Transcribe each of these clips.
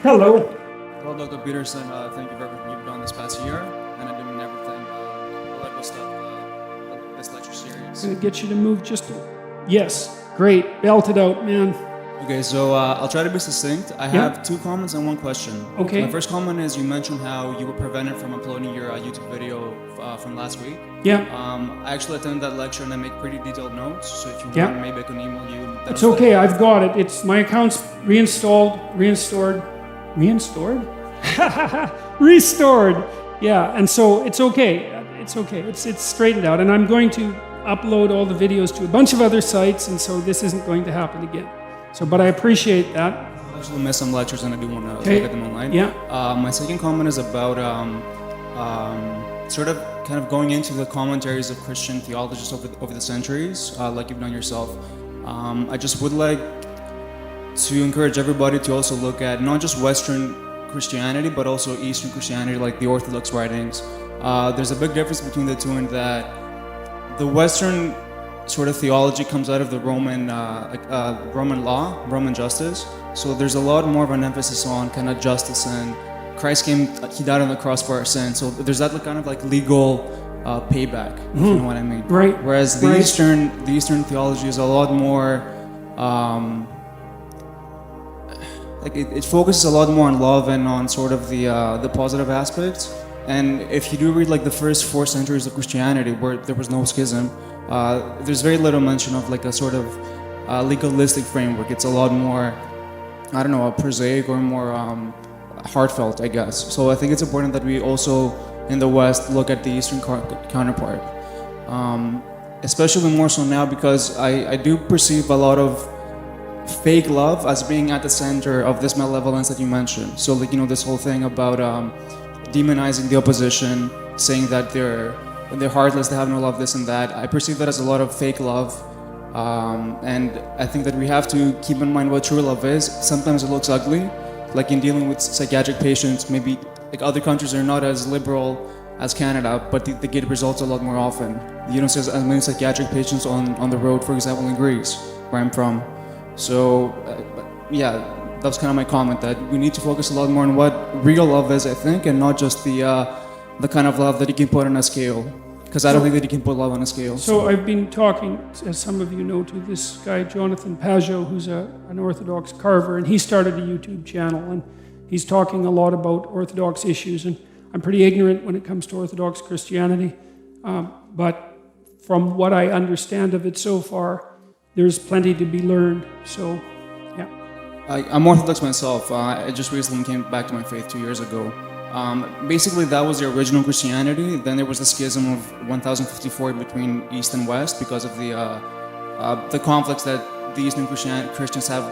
Hello. Hello, Dr. Peterson. Thank you for everything you've done this past year, and I didn't everything that was this lecture series. I'm going to get you to move Yes, great. Belt it out, man. Okay, so I'll try to be succinct. I have two comments and one question. Okay. My first comment is you mentioned how you were prevented from uploading your YouTube video from last week. Yeah. I actually attended that lecture and I make pretty detailed notes, so if you want, maybe I can email you. It's okay, I've got it. It's my account's restored. Restored. Yeah, and so it's okay. It's straightened out, and I'm going to upload all the videos to a bunch of other sites, and so this isn't going to happen again. So, but I appreciate that. I actually missed some lectures and I do want to look at them online. Yeah. My second comment is about sort of kind of going into the commentaries of Christian theologists over the centuries, like you've done yourself. I just would like to encourage everybody to also look at not just Western Christianity, but also Eastern Christianity, like the Orthodox writings. There's a big difference between the two in that the Western sort of theology comes out of the Roman law, Roman justice. So there's a lot more of an emphasis on kind of justice, and Christ came, he died on the cross for our sins. So there's that kind of like legal payback, if you know what I mean. Right. Whereas the Eastern theology is a lot more, it focuses a lot more on love and on sort of the positive aspects. And if you do read like the first 4 centuries of Christianity, where there was no schism, there's very little mention of like a sort of legalistic framework. It's a lot more, I don't know, prosaic or more heartfelt, I guess. So I think it's important that we also in the West look at the Eastern counterpart, especially more so now because I do perceive a lot of fake love as being at the center of this malevolence that you mentioned. So like, you know, this whole thing about demonizing the opposition, saying that they're heartless, they have no love, this and that. I perceive that as a lot of fake love, and I think that we have to keep in mind what true love is. Sometimes it looks ugly, like in dealing with psychiatric patients. Maybe like other countries are not as liberal as Canada, but they get results a lot more often. You don't see as many psychiatric patients on the road, for example, in Greece, where I'm from. So yeah, that was kind of my comment, that we need to focus a lot more on what real love is, I think, and not just the kind of love that you can put on a scale, because I don't think that you can put love on a scale. So I've been talking, as some of you know, to this guy Jonathan Pajot, who's an Orthodox carver, and he started a YouTube channel, and he's talking a lot about Orthodox issues, and I'm pretty ignorant when it comes to Orthodox Christianity, but from what I understand of it so far, there's plenty to be learned. So yeah. I'm Orthodox myself. I just recently came back to my faith 2 years ago. Basically, that was the original Christianity. Then there was the schism of 1054 between East and West because of the conflicts that the Eastern Christians have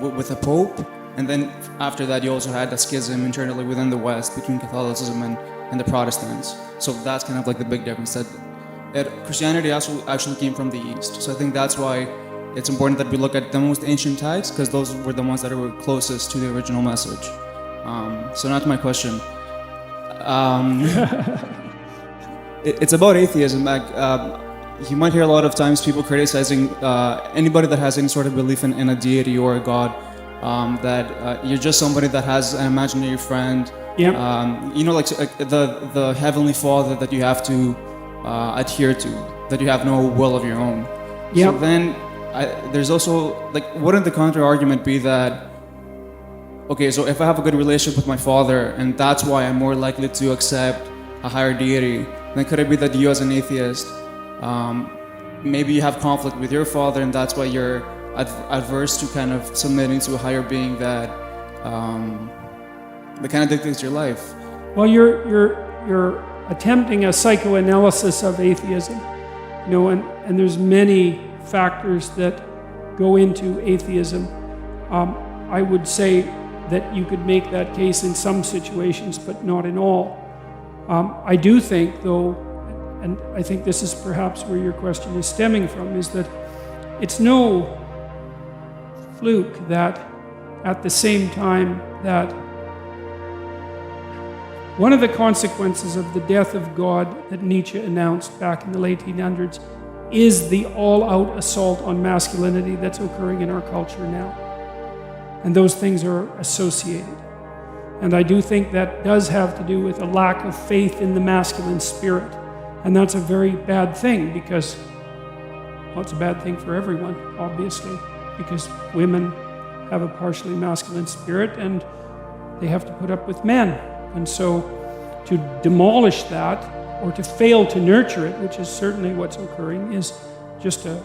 with the Pope. And then after that, you also had a schism internally within the West between Catholicism and the Protestants. So that's kind of like the big difference, that Christianity actually came from the East. So I think that's why it's important that we look at the most ancient texts, because those were the ones that were closest to the original message. So now to my question. It's about atheism. You might hear a lot of times people criticizing anybody that has any sort of belief in a deity or a god, that you're just somebody that has an imaginary friend. Yeah. You know, like the heavenly Father that you have to adhere to, that you have no will of your own. Yeah. So then there's also, like, wouldn't the counter argument be that, okay, so if I have a good relationship with my father and that's why I'm more likely to accept a higher deity, then could it be that you as an atheist, maybe you have conflict with your father and that's why you're adverse to kind of submitting to a higher being that kind of dictates your life? Well, you're attempting a psychoanalysis of atheism, you know, and there's many factors that go into atheism. I would say that you could make that case in some situations, but not in all. I do think, though, and I think this is perhaps where your question is stemming from, is that it's no fluke that at the same time that one of the consequences of the death of God that Nietzsche announced back in the late 1800s is the all-out assault on masculinity that's occurring in our culture now. And those things are associated. And I do think that does have to do with a lack of faith in the masculine spirit. And that's a very bad thing because, well, it's a bad thing for everyone, obviously, because women have a partially masculine spirit and they have to put up with men. And so to demolish that or to fail to nurture it, which is certainly what's occurring, is just a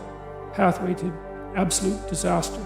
pathway to absolute disaster.